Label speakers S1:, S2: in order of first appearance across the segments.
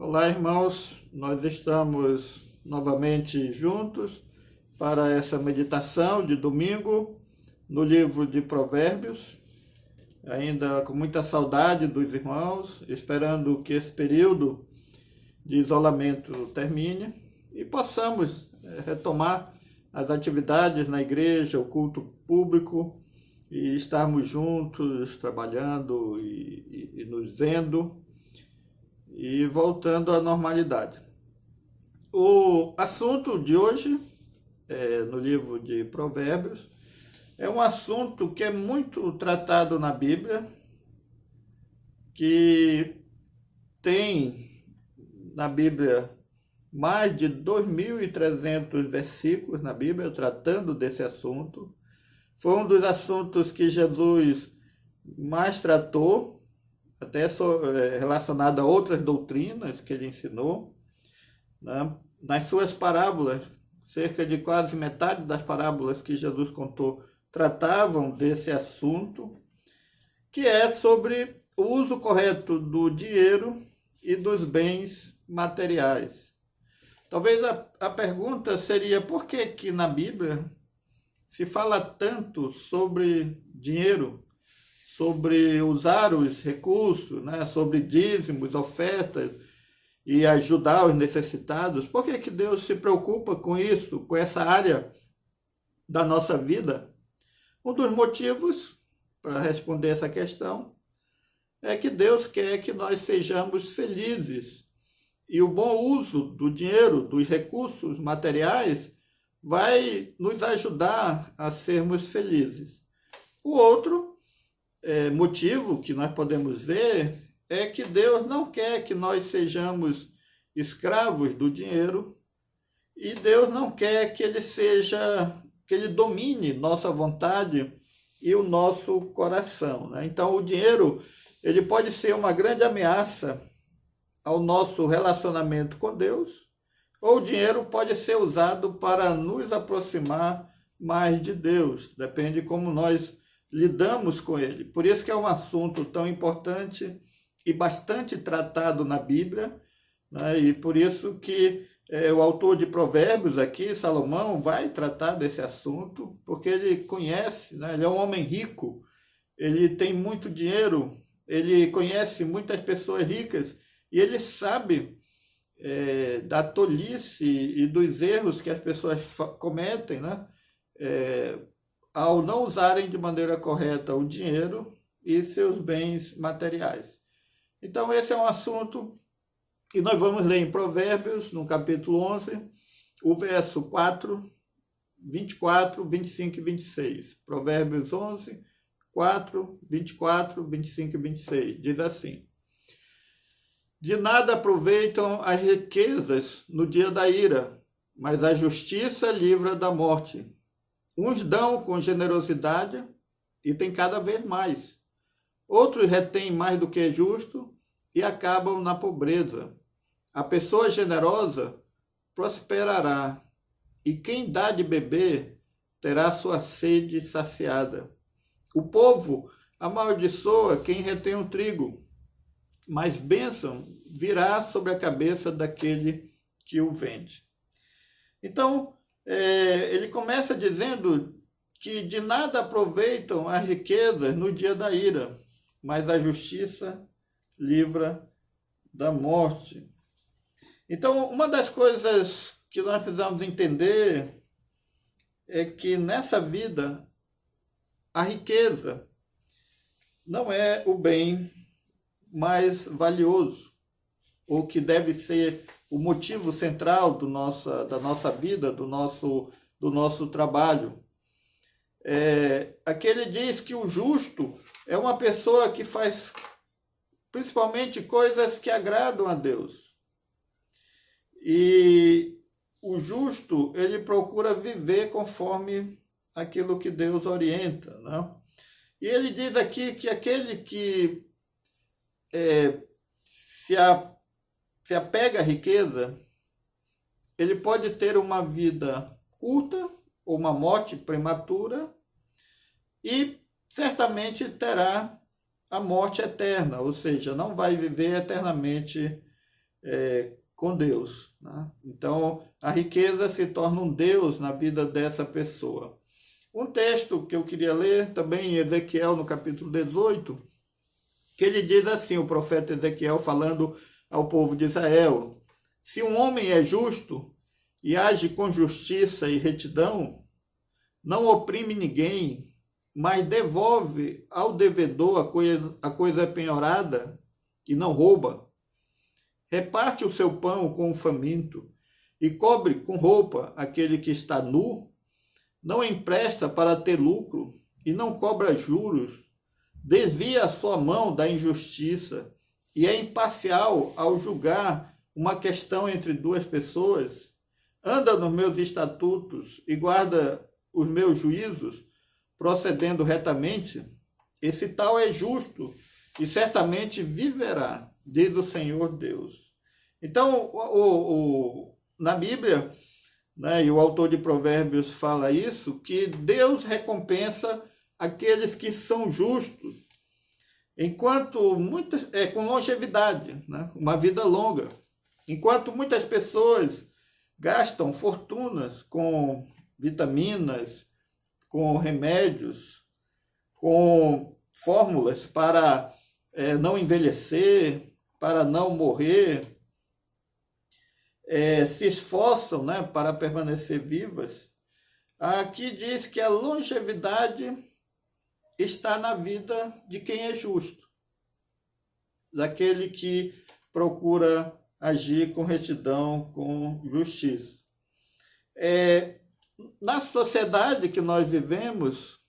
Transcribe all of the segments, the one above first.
S1: Olá, irmãos. Nós estamos novamente juntos para essa meditação de domingo no livro de Provérbios, ainda com muita saudade dos irmãos, esperando que esse período de isolamento termine e possamos retomar as atividades na igreja, o culto público e estarmos juntos trabalhando e nos vendo e voltando à normalidade. O assunto de hoje, no livro de Provérbios, é um assunto que é muito tratado na Bíblia, que tem na Bíblia mais de 2.300 versículos na Bíblia tratando desse assunto. Foi um dos assuntos que Jesus mais tratou, até relacionado a outras doutrinas que ele ensinou, né? Nas suas parábolas, cerca de quase metade das parábolas que Jesus contou tratavam desse assunto, que é sobre o uso correto do dinheiro e dos bens materiais. Talvez a pergunta seria por que na Bíblia se fala tanto sobre dinheiro, sobre usar os recursos, né? Sobre dízimos, ofertas e ajudar os necessitados. Por que Deus se preocupa com isso, com essa área da nossa vida? Um dos motivos para responder essa questão é que Deus quer que nós sejamos felizes. E o bom uso do dinheiro, dos recursos materiais, vai nos ajudar a sermos felizes. O outro motivo que nós podemos ver é que Deus não quer que nós sejamos escravos do dinheiro e Deus não quer que ele domine nossa vontade e o nosso coração, né? Então o dinheiro ele pode ser uma grande ameaça ao nosso relacionamento com Deus, ou o dinheiro pode ser usado para nos aproximar mais de Deus, depende de como nós lidamos com ele. Por isso que é um assunto tão importante e bastante tratado na Bíblia, né? E por isso que o autor de Provérbios aqui, Salomão, vai tratar desse assunto, porque ele conhece, né? Ele é um homem rico, ele tem muito dinheiro, ele conhece muitas pessoas ricas e ele sabe da tolice e dos erros que as pessoas cometem, né? Ao não usarem de maneira correta o dinheiro e seus bens materiais. Então esse é um assunto que nós vamos ler em Provérbios, no capítulo 11, o verso 4, 24, 25 e 26. Provérbios 11, 4, 24, 25 e 26. Diz assim: De nada aproveitam as riquezas no dia da ira, mas a justiça livra da morte. Uns dão com generosidade e tem cada vez mais. Outros retêm mais do que é justo e acabam na pobreza. A pessoa generosa prosperará, e quem dá de beber terá sua sede saciada. O povo amaldiçoa quem retém o trigo, mas bênção virá sobre a cabeça daquele que o vende. Então, ele começa dizendo que de nada aproveitam as riquezas no dia da ira, mas a justiça livra da morte. Então, uma das coisas que nós precisamos entender é que nessa vida a riqueza não é o bem mais valioso, ou que deve ser o motivo central da nossa vida, do nosso trabalho. Aqui ele diz que o justo é uma pessoa que faz principalmente coisas que agradam a Deus. E o justo, ele procura viver conforme aquilo que Deus orienta, né? E ele diz aqui que aquele que se apega à riqueza, ele pode ter uma vida curta ou uma morte prematura e certamente terá a morte eterna, ou seja, não vai viver eternamente com Deus, né? Então, a riqueza se torna um Deus na vida dessa pessoa. Um texto que eu queria ler também em Ezequiel, no capítulo 18, que ele diz assim, o profeta Ezequiel falando ao povo de Israel: se um homem é justo e age com justiça e retidão, não oprime ninguém, mas devolve ao devedor a coisa penhorada e não rouba, reparte o seu pão com o faminto e cobre com roupa aquele que está nu, não empresta para ter lucro e não cobra juros, desvia a sua mão da injustiça e é imparcial ao julgar uma questão entre duas pessoas, anda nos meus estatutos e guarda os meus juízos, procedendo retamente, esse tal é justo e certamente viverá, diz o Senhor Deus. Então, na Bíblia, né, e o autor de Provérbios fala isso, que Deus recompensa aqueles que são justos, enquanto muitas, com longevidade, né, uma vida longa, enquanto muitas pessoas gastam fortunas com vitaminas, com remédios, com fórmulas para não envelhecer, para não morrer, se esforçam, né, para permanecer vivas. Aqui diz que a longevidade está na vida de quem é justo, daquele que procura agir com retidão, com justiça. Na sociedade que nós vivemos,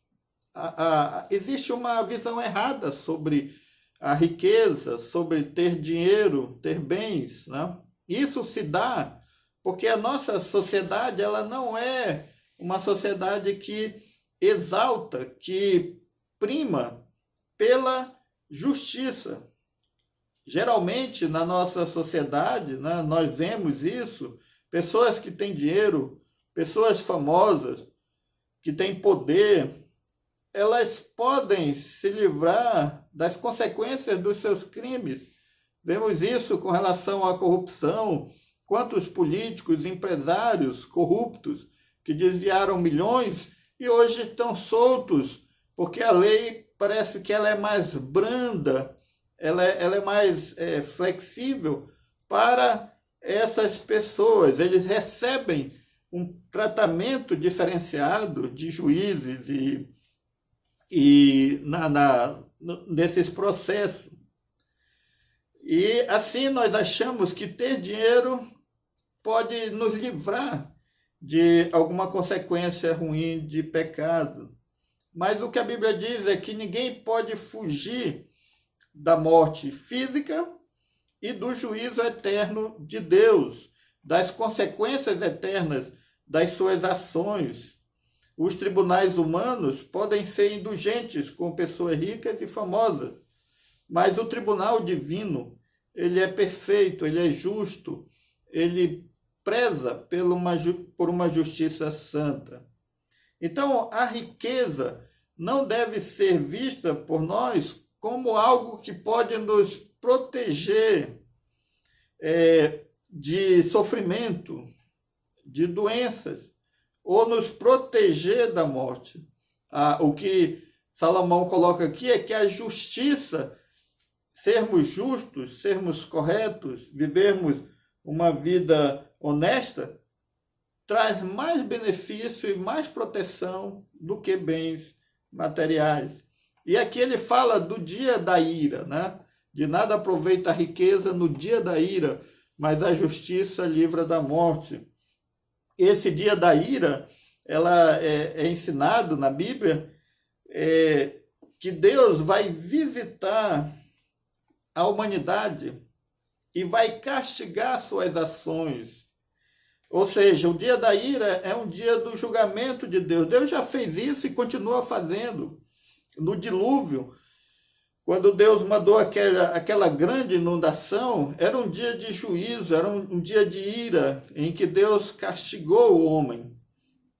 S1: existe uma visão errada sobre a riqueza, sobre ter dinheiro, ter bens, né? Isso se dá porque a nossa sociedade ela não é uma sociedade que exalta, que prima pela justiça. Geralmente, na nossa sociedade, né, nós vemos isso, pessoas que têm dinheiro, pessoas famosas, que têm poder, elas podem se livrar das consequências dos seus crimes. Vemos isso com relação à corrupção, quantos políticos, empresários corruptos que desviaram milhões e hoje estão soltos, porque a lei parece que ela é mais branda, ela é mais flexível para essas pessoas. Eles recebem um tratamento diferenciado de juízes e nesses processos. E assim nós achamos que ter dinheiro pode nos livrar de alguma consequência ruim de pecado. Mas o que a Bíblia diz é que ninguém pode fugir da morte física e do juízo eterno de Deus, das consequências eternas das suas ações. Os tribunais humanos podem ser indulgentes com pessoas ricas e famosas, mas o tribunal divino, ele é perfeito, ele é justo, ele preza por uma justiça santa. Então, a riqueza não deve ser vista por nós como algo que pode nos proteger de sofrimento, de doenças, ou nos proteger da morte. O que Salomão coloca aqui é que a justiça, sermos justos, sermos corretos, vivermos uma vida honesta, traz mais benefício e mais proteção do que bens materiais. E aqui ele fala do dia da ira, né? De nada aproveita a riqueza no dia da ira, mas a justiça livra da morte. Esse dia da ira, ela é ensinado na Bíblia que Deus vai visitar a humanidade e vai castigar suas ações. Ou seja, o dia da ira é um dia do julgamento de Deus. Deus já fez isso e continua fazendo. No dilúvio, quando Deus mandou aquela grande inundação, era um dia de juízo, era um dia de ira, em que Deus castigou o homem.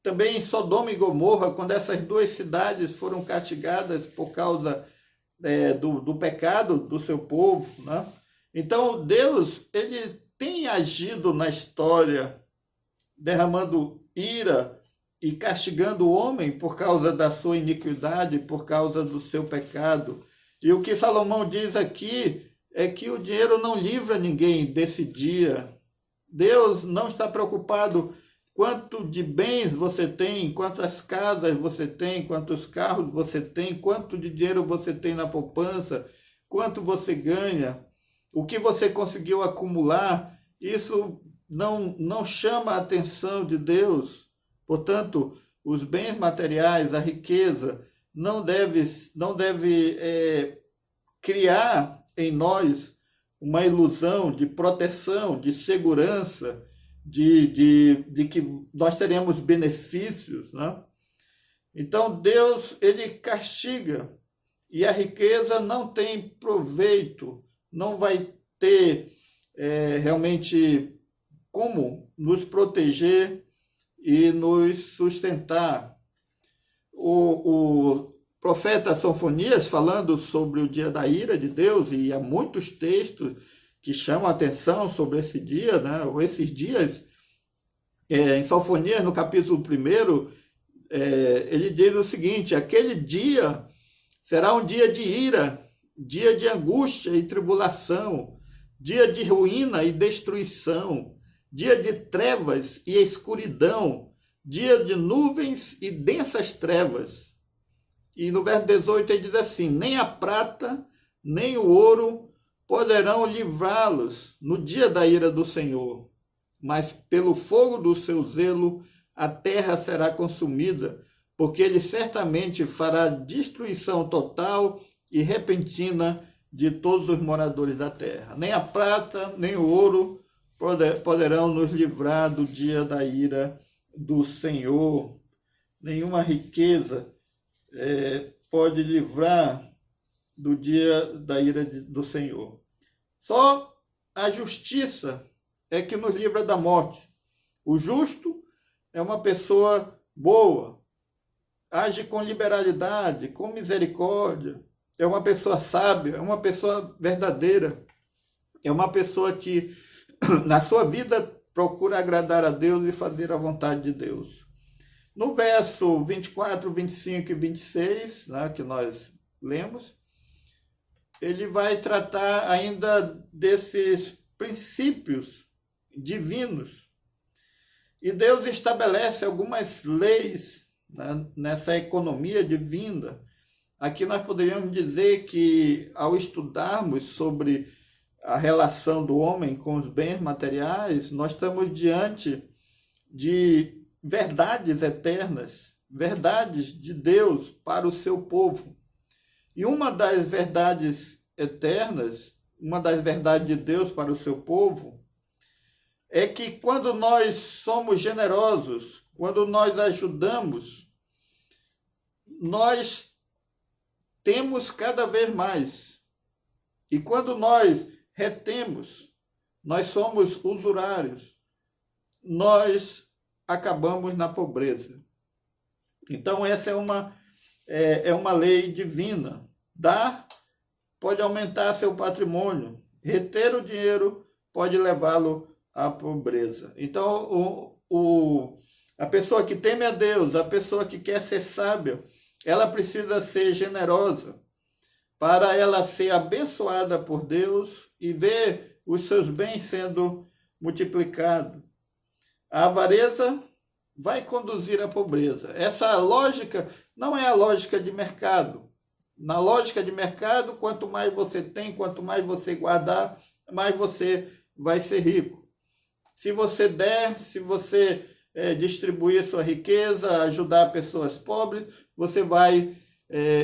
S1: Também em Sodoma e Gomorra, quando essas duas cidades foram castigadas por causa do pecado do seu povo, né? Então, Deus, ele tem agido na história, derramando ira e castigando o homem por causa da sua iniquidade, por causa do seu pecado. E o que Salomão diz aqui é que o dinheiro não livra ninguém desse dia. Deus não está preocupado quanto de bens você tem, quantas casas você tem, quantos carros você tem, quanto de dinheiro você tem na poupança, quanto você ganha, o que você conseguiu acumular. Isso não chama a atenção de Deus. Portanto, os bens materiais, a riqueza, não deve criar em nós uma ilusão de proteção, de segurança, de que nós teremos benefícios, né? Então, Deus, ele castiga, e a riqueza não tem proveito, não vai ter realmente como nos proteger e nos sustentar. O profeta Sofonias, falando sobre o dia da ira de Deus, e há muitos textos que chamam a atenção sobre esse dia, né? Ou esses dias, em Sofonias, no capítulo 1, ele diz o seguinte: aquele dia será um dia de ira, dia de angústia e tribulação, dia de ruína e destruição, dia de trevas e escuridão, dia de nuvens e densas trevas. E no verso 18 ele diz assim: nem a prata, nem o ouro poderão livrá-los no dia da ira do Senhor, mas pelo fogo do seu zelo a terra será consumida, porque ele certamente fará destruição total e repentina de todos os moradores da terra. Nem a prata, nem o ouro poderão nos livrar do dia da ira do Senhor. Nenhuma riqueza pode livrar do dia da ira do Senhor. Só a justiça é que nos livra da morte. O justo é uma pessoa boa, age com liberalidade, com misericórdia, é uma pessoa sábia, é uma pessoa verdadeira, é uma pessoa que na sua vida procura agradar a Deus e fazer a vontade de Deus. No verso 24, 25 e 26, né, que nós lemos, ele vai tratar ainda desses princípios divinos. E Deus estabelece algumas leis, né, nessa economia divina. Aqui nós poderíamos dizer que, ao estudarmos sobre a relação do homem com os bens materiais, nós estamos diante de verdades eternas, verdades de Deus para o seu povo. E uma das verdades eternas, uma das verdades de Deus para o seu povo, é que quando nós somos generosos, quando nós ajudamos, nós temos cada vez mais. E quando nós retemos, nós somos usurários, nós acabamos na pobreza. Então essa é uma lei divina. Dar pode aumentar seu patrimônio, reter o dinheiro pode levá-lo à pobreza. Então a pessoa que teme a Deus, a pessoa que quer ser sábia, ela precisa ser generosa para ela ser abençoada por Deus e ver os seus bens sendo multiplicados. A avareza vai conduzir à pobreza. Essa lógica não é a lógica de mercado. Na lógica de mercado, quanto mais você tem, quanto mais você guardar, mais você vai ser rico. Se você der, se você distribuir sua riqueza, ajudar pessoas pobres, você vai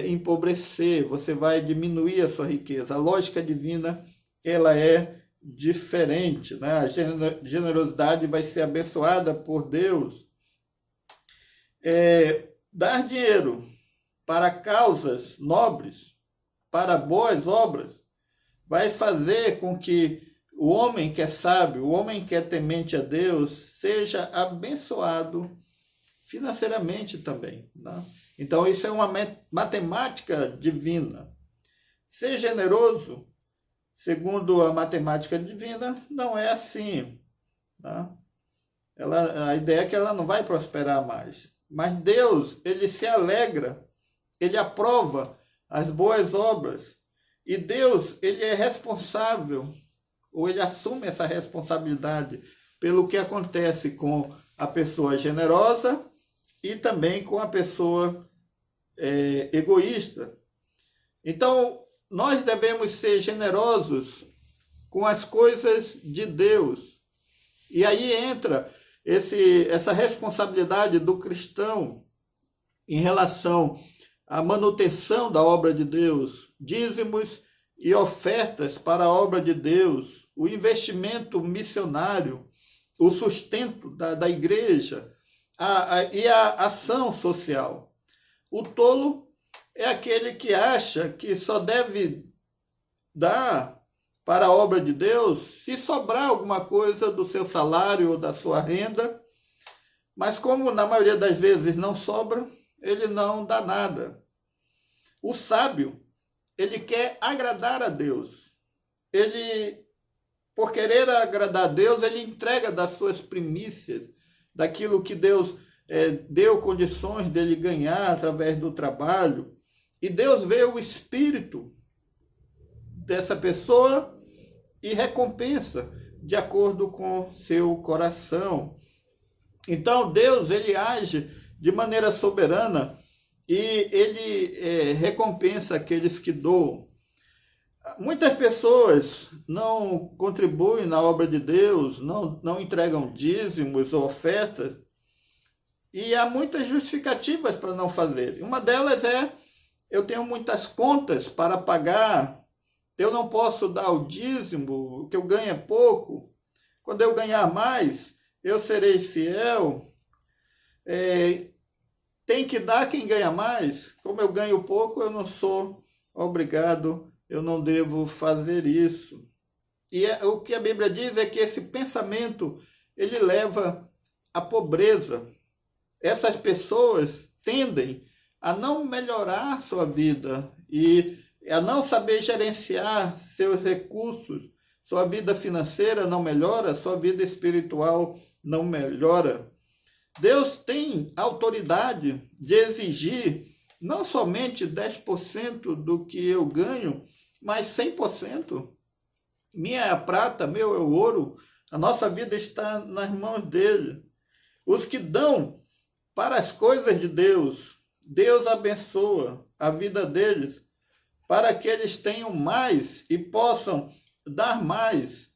S1: empobrecer, você vai diminuir a sua riqueza. A lógica divina, ela é diferente, né? A generosidade vai ser abençoada por Deus. Dar dinheiro para causas nobres, para boas obras, vai fazer com que o homem que é sábio, o homem que é temente a Deus, seja abençoado financeiramente também, né? Então isso é uma matemática divina. Ser generoso segundo a matemática divina, não é assim. Tá? A ideia é que ela não vai prosperar mais. Mas Deus, ele se alegra, ele aprova as boas obras. E Deus, ele é responsável, ou ele assume essa responsabilidade pelo que acontece com a pessoa generosa e também com a pessoa egoísta. Então, nós devemos ser generosos com as coisas de Deus. E aí entra essa responsabilidade do cristão em relação à manutenção da obra de Deus, dízimos e ofertas para a obra de Deus, o investimento missionário, o sustento da igreja e a ação social. O tolo é aquele que acha que só deve dar para a obra de Deus se sobrar alguma coisa do seu salário ou da sua renda, mas como na maioria das vezes não sobra, ele não dá nada. O sábio, ele quer agradar a Deus. Ele, por querer agradar a Deus, ele entrega das suas primícias, daquilo que Deus deu condições dele ganhar através do trabalho. E Deus vê o espírito dessa pessoa e recompensa de acordo com seu coração. Então Deus, ele age de maneira soberana e ele recompensa aqueles que doam. Muitas pessoas não contribuem na obra de Deus, não entregam dízimos ou ofertas, e há muitas justificativas para não fazer. Uma delas é: eu tenho muitas contas para pagar, eu não posso dar o dízimo, o que eu ganho é pouco. Quando eu ganhar mais, eu serei fiel. Tem que dar quem ganha mais. Como eu ganho pouco, eu não sou obrigado, eu não devo fazer isso. E o que a Bíblia diz é que esse pensamento, ele leva à pobreza. Essas pessoas tendem a não melhorar sua vida e a não saber gerenciar seus recursos. Sua vida financeira não melhora, sua vida espiritual não melhora. Deus tem autoridade de exigir não somente 10% do que eu ganho, mas 100%. Minha é a prata, meu é o ouro, a nossa vida está nas mãos dele. Os que dão para as coisas de Deus, Deus abençoa a vida deles, para que eles tenham mais e possam dar mais.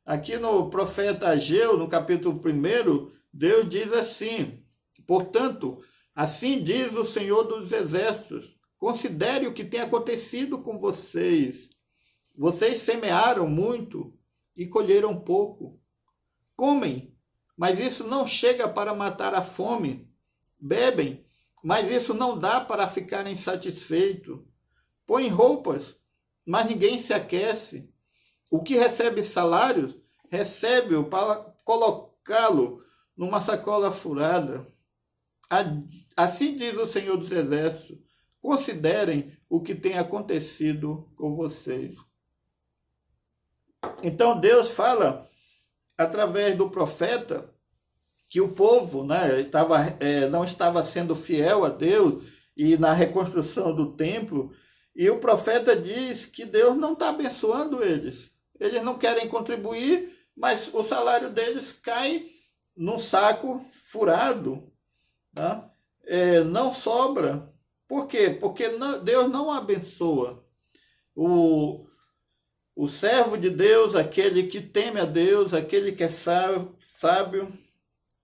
S1: Aqui no profeta Ageu, no capítulo 1, Deus diz assim: portanto, assim diz o Senhor dos Exércitos, considere o que tem acontecido com vocês. Vocês semearam muito e colheram pouco. Comem, mas isso não chega para matar a fome. Bebem, mas isso não dá para ficarem satisfeitos. Põem roupas, mas ninguém se aquece. O que recebe salários, recebe-o para colocá-lo numa sacola furada. Assim diz o Senhor dos Exércitos: considerem o que tem acontecido com vocês. Então Deus fala através do profeta que o povo não estava sendo fiel a Deus e na reconstrução do templo, e o profeta diz que Deus não está abençoando eles. Eles não querem contribuir, mas o salário deles cai num saco furado. Tá? Não sobra. Por quê? Porque Deus não abençoa. O servo de Deus, aquele que teme a Deus, aquele que é sábio,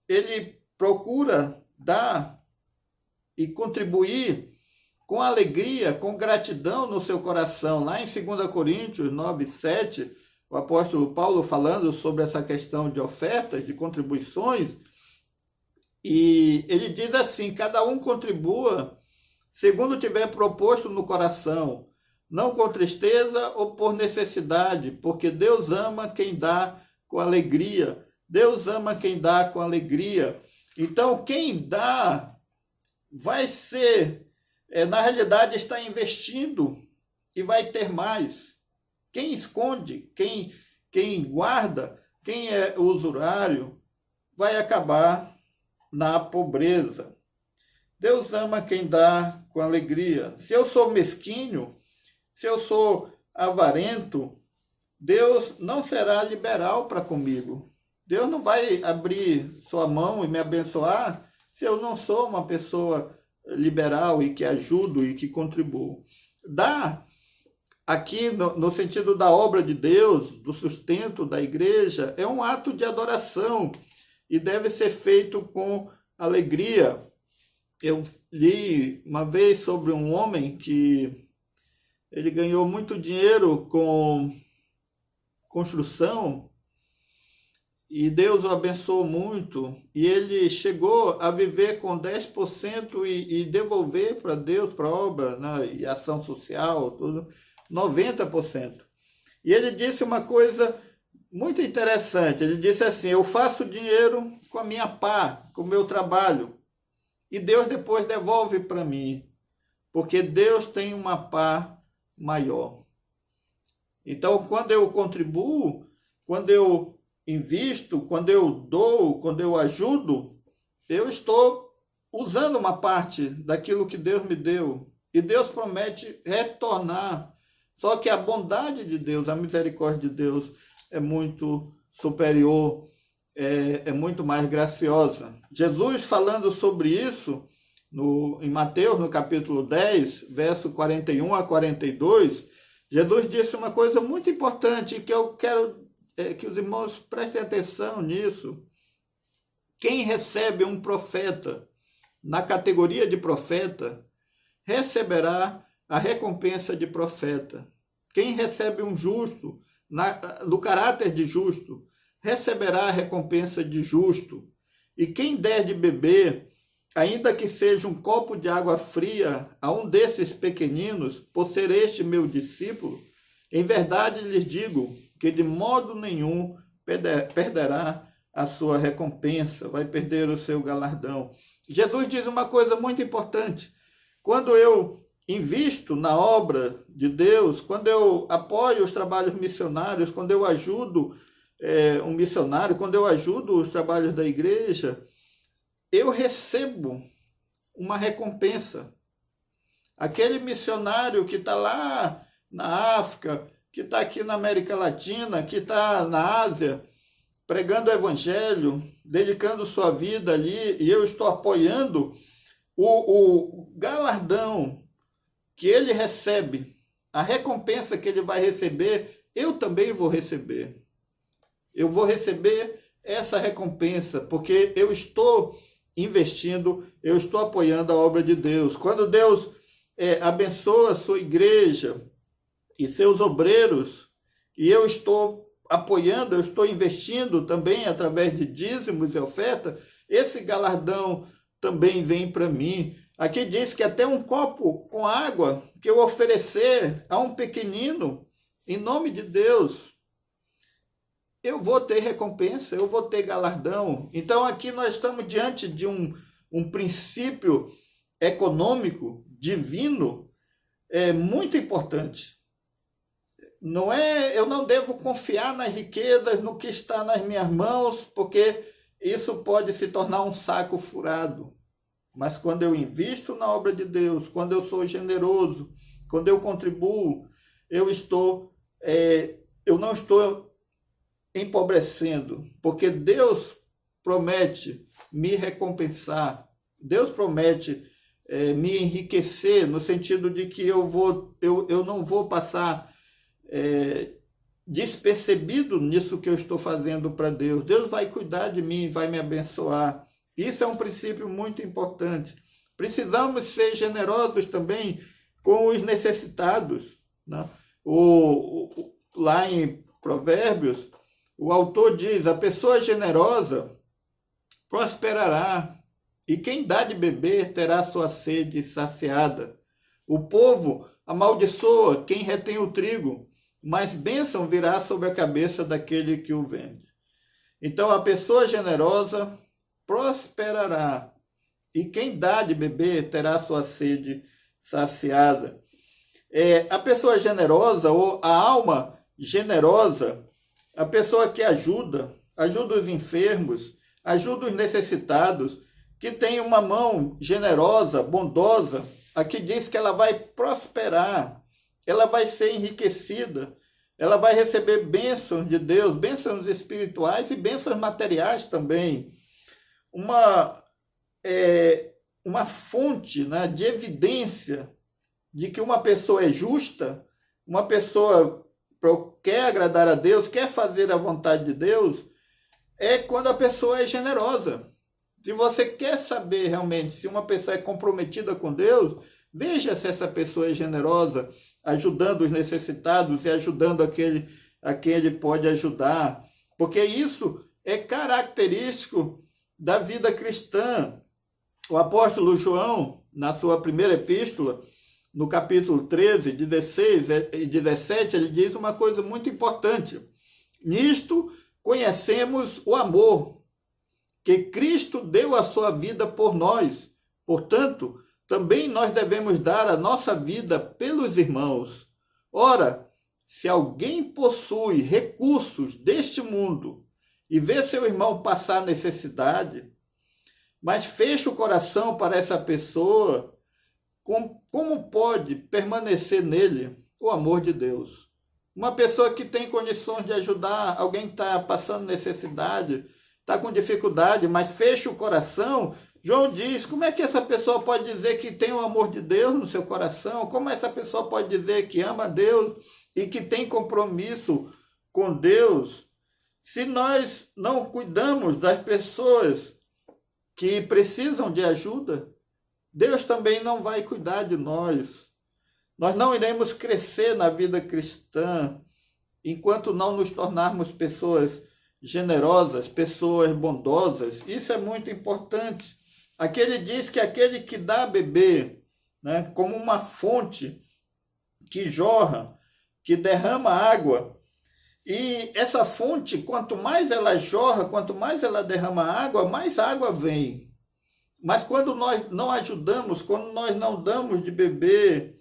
S1: ele procura dar e contribuir com alegria, com gratidão no seu coração. Lá em 2 Coríntios 9:7, o apóstolo Paulo falando sobre essa questão de ofertas, de contribuições, e ele diz assim: cada um contribua segundo tiver proposto no coração, não com tristeza ou por necessidade, porque Deus ama quem dá com alegria. Deus ama quem dá com alegria. Então, quem dá vai ser, na realidade, está investindo e vai ter mais. Quem esconde, quem guarda, quem é usurário, vai acabar na pobreza. Deus ama quem dá com alegria. Se eu sou mesquinho, se eu sou avarento, Deus não será liberal para comigo. Deus não vai abrir sua mão e me abençoar se eu não sou uma pessoa liberal e que ajudo e que contribuo. Dar aqui no sentido da obra de Deus, do sustento da igreja, é um ato de adoração e deve ser feito com alegria. Eu li uma vez sobre um homem que ele ganhou muito dinheiro com construção e Deus o abençoou muito e ele chegou a viver com 10% e devolver para Deus, para a obra, né, e ação social, tudo, 90%. E ele disse uma coisa muito interessante, ele disse assim: eu faço dinheiro com a minha pá, com o meu trabalho, e Deus depois devolve para mim, porque Deus tem uma pá maior. Então, quando eu contribuo, quando eu invisto, quando eu dou, quando eu ajudo, eu estou usando uma parte daquilo que Deus me deu. E Deus promete retornar. Só que a bondade de Deus, a misericórdia de Deus é muito superior, é muito mais graciosa. Jesus, falando sobre isso, em Mateus, no capítulo 10, verso 41 a 42, Jesus disse uma coisa muito importante que eu quero que os irmãos prestem atenção nisso. Quem recebe um profeta na categoria de profeta, receberá a recompensa de profeta. Quem recebe um justo, no caráter de justo, receberá a recompensa de justo. E quem der de beber, ainda que seja um copo de água fria, a um desses pequeninos, por ser este meu discípulo, em verdade lhes digo que de modo nenhum perderá a sua recompensa, vai perder o seu galardão. Jesus diz uma coisa muito importante: quando eu invisto na obra de Deus, quando eu apoio os trabalhos missionários, quando eu ajudo um missionário, quando eu ajudo os trabalhos da igreja, eu recebo uma recompensa. Aquele missionário que está lá na África, que está aqui na América Latina, que está na Ásia, pregando o evangelho, dedicando sua vida ali, e eu estou apoiando o galardão que ele recebe, a recompensa que ele vai receber, eu também vou receber. Eu vou receber essa recompensa, porque eu estou investindo, eu estou apoiando a obra de Deus. Quando Deus abençoa a sua igreja e seus obreiros, e eu estou apoiando, eu estou investindo também através de dízimos e oferta, esse galardão também vem para mim. Aqui diz que até um copo com água que eu oferecer a um pequenino, em nome de Deus, eu vou ter recompensa, eu vou ter galardão. Então aqui nós estamos diante de um princípio econômico, divino, muito importante. Eu não devo confiar nas riquezas, no que está nas minhas mãos, porque isso pode se tornar um saco furado. Mas quando eu invisto na obra de Deus, quando eu sou generoso, quando eu contribuo, eu não estou empobrecendo, porque Deus promete me recompensar, Deus promete me enriquecer, no sentido de que eu não vou passar despercebido nisso que eu estou fazendo para Deus. Deus vai cuidar de mim, vai me abençoar. Isso é um princípio muito importante. Precisamos ser generosos também com os necessitados, né? Lá em Provérbios, o autor diz: a pessoa generosa prosperará, e quem dá de beber terá sua sede saciada. O povo amaldiçoa quem retém o trigo, mas bênção virá sobre a cabeça daquele que o vende. Então a pessoa generosa prosperará, e quem dá de beber terá sua sede saciada. A pessoa generosa, ou a alma generosa, a pessoa que ajuda os enfermos, ajuda os necessitados, que tem uma mão generosa, bondosa, aqui diz que ela vai prosperar, ela vai ser enriquecida, ela vai receber bênçãos de Deus, bênçãos espirituais e bênçãos materiais também. Uma fonte, né, de evidência de que uma pessoa é justa, uma pessoa quer agradar a Deus, quer fazer a vontade de Deus, é quando a pessoa é generosa. Se você quer saber realmente se uma pessoa é comprometida com Deus, veja se essa pessoa é generosa, ajudando os necessitados e ajudando a quem ele pode ajudar. Porque isso é característico da vida cristã. O apóstolo João, na sua primeira epístola, no capítulo 13, 16 e 17, ele diz uma coisa muito importante. Nisto conhecemos o amor, que Cristo deu a sua vida por nós. Portanto, também nós devemos dar a nossa vida pelos irmãos. Ora, se alguém possui recursos deste mundo e vê seu irmão passar necessidade, mas fecha o coração para essa pessoa, como pode permanecer nele o amor de Deus? Uma pessoa que tem condições de ajudar alguém que está passando necessidade, está com dificuldade, mas fecha o coração. João diz, como é que essa pessoa pode dizer que tem o amor de Deus no seu coração? Como essa pessoa pode dizer que ama Deus e que tem compromisso com Deus? Se nós não cuidamos das pessoas que precisam de ajuda, Deus também não vai cuidar de nós. Nós não iremos crescer na vida cristã enquanto não nos tornarmos pessoas generosas, pessoas bondosas. Isso é muito importante. Aqui ele diz que aquele que dá a beber, né, como uma fonte que jorra, que derrama água, e essa fonte, quanto mais ela jorra, quanto mais ela derrama água, mais água vem. Mas quando nós não ajudamos, quando nós não damos de beber,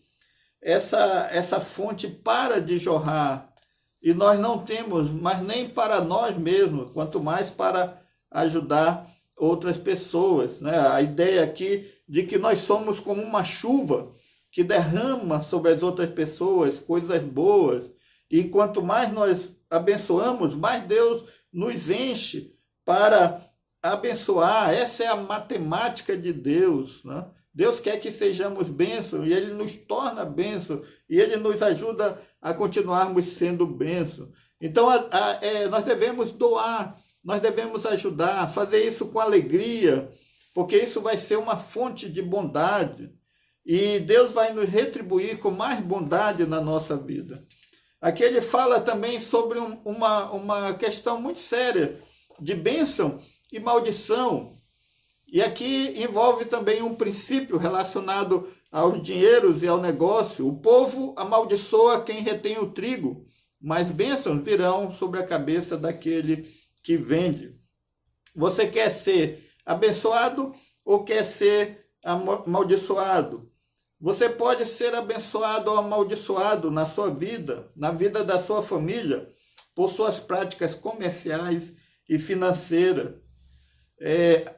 S1: essa fonte para de jorrar. E nós não temos, mas nem para nós mesmos, quanto mais para ajudar outras pessoas, né? A ideia aqui de que nós somos como uma chuva que derrama sobre as outras pessoas coisas boas. E quanto mais nós abençoamos, mais Deus nos enche para abençoar. Essa é a matemática de Deus, né? Deus quer que sejamos bênçãos e Ele nos torna bênção e Ele nos ajuda a continuarmos sendo bênção. Então, nós devemos doar, nós devemos ajudar, fazer isso com alegria, porque isso vai ser uma fonte de bondade e Deus vai nos retribuir com mais bondade na nossa vida. Aqui ele fala também sobre uma questão muito séria de bênção e maldição. E aqui envolve também um princípio relacionado aos dinheiros e ao negócio. O povo amaldiçoa quem retém o trigo, mas bênçãos virão sobre a cabeça daquele que vende. Você quer ser abençoado ou quer ser amaldiçoado? Você pode ser abençoado ou amaldiçoado na sua vida, na vida da sua família, por suas práticas comerciais e financeiras.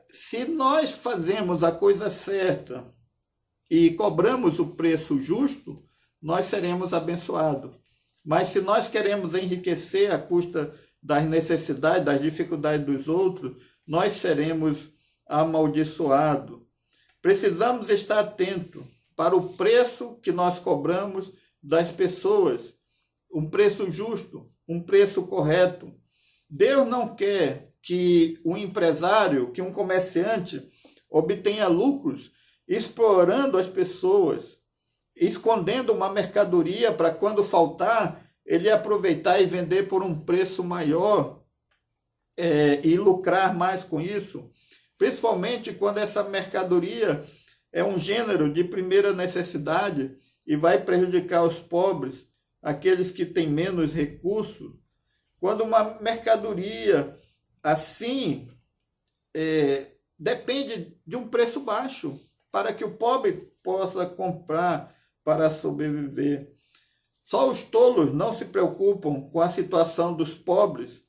S1: Se nós fazemos a coisa certa e cobramos o preço justo, nós seremos abençoados. Mas se nós queremos enriquecer à custa das necessidades, das dificuldades dos outros, nós seremos amaldiçoados. Precisamos estar atentos para o preço que nós cobramos das pessoas, um preço justo, um preço correto. Deus não quer que um empresário, que um comerciante obtenha lucros explorando as pessoas, escondendo uma mercadoria para quando faltar, ele aproveitar e vender por um preço maior e lucrar mais com isso, principalmente quando essa mercadoria é um gênero de primeira necessidade e vai prejudicar os pobres, aqueles que têm menos recursos. Quando uma mercadoria assim depende de um preço baixo para que o pobre possa comprar para sobreviver. Só os tolos não se preocupam com a situação dos pobres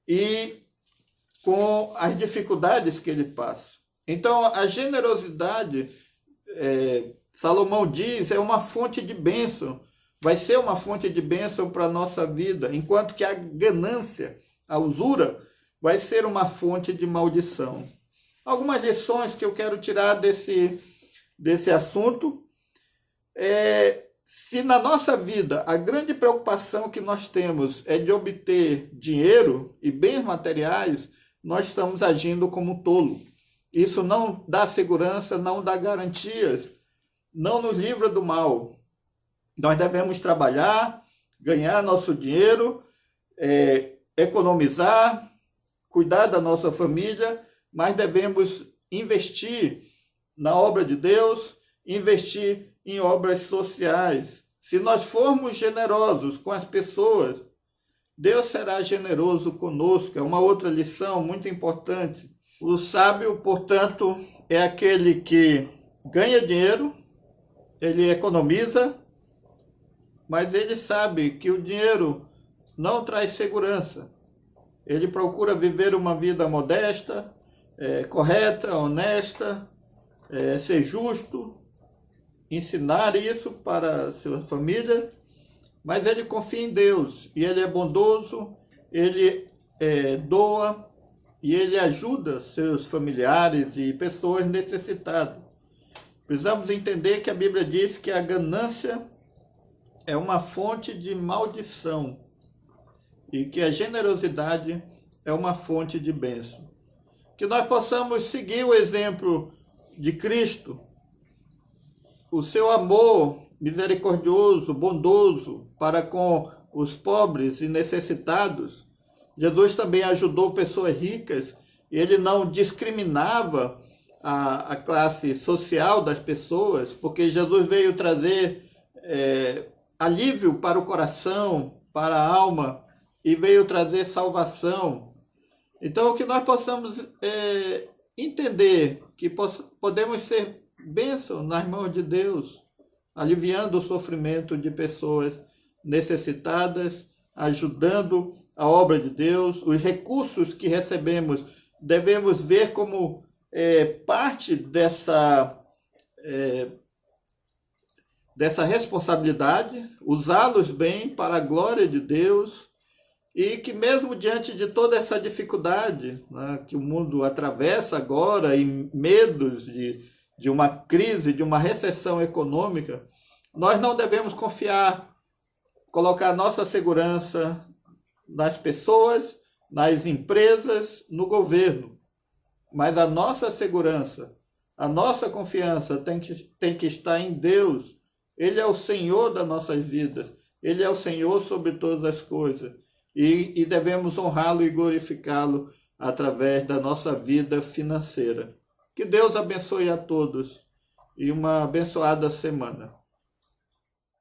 S1: e com as dificuldades que ele passa. Então, a generosidade, Salomão diz, é uma fonte de bênção, vai ser uma fonte de bênção para a nossa vida, enquanto que a ganância, a usura, vai ser uma fonte de maldição. Algumas lições que eu quero tirar desse assunto se na nossa vida a grande preocupação que nós temos é de obter dinheiro e bens materiais, nós estamos agindo como tolo. Isso não dá segurança, não dá garantias, não nos livra do mal. Nós devemos trabalhar, ganhar nosso dinheiro, economizar, cuidar da nossa família, mas devemos investir na obra de Deus, investir em obras sociais. Se nós formos generosos com as pessoas, Deus será generoso conosco. É uma outra lição muito importante. O sábio, portanto, é aquele que ganha dinheiro, ele economiza, mas ele sabe que o dinheiro não traz segurança. Ele procura viver uma vida modesta, correta, honesta, ser justo, ensinar isso para a sua família, mas ele confia em Deus, e ele é bondoso, ele doa, e ele ajuda seus familiares e pessoas necessitadas. Precisamos entender que a Bíblia diz que a ganância é uma fonte de maldição, e que a generosidade é uma fonte de bênção. Que nós possamos seguir o exemplo de Cristo, o seu amor misericordioso, bondoso para com os pobres e necessitados. Jesus também ajudou pessoas ricas, e ele não discriminava a classe social das pessoas, porque Jesus veio trazer alívio para o coração, para a alma, e veio trazer salvação. Então, que nós possamos entender que podemos ser bênção nas mãos de Deus, aliviando o sofrimento de pessoas necessitadas, ajudando a obra de Deus. Os recursos que recebemos devemos ver como parte dessa responsabilidade, usá-los bem para a glória de Deus, e que mesmo diante de toda essa dificuldade, né, que o mundo atravessa agora, e medos de uma crise, de uma recessão econômica, nós não devemos colocar nossa segurança nas pessoas, nas empresas, no governo. Mas a nossa segurança, a nossa confiança tem que estar em Deus. Ele é o Senhor das nossas vidas. Ele é o Senhor sobre todas as coisas. E devemos honrá-lo e glorificá-lo através da nossa vida financeira. Que Deus abençoe a todos e uma abençoada semana.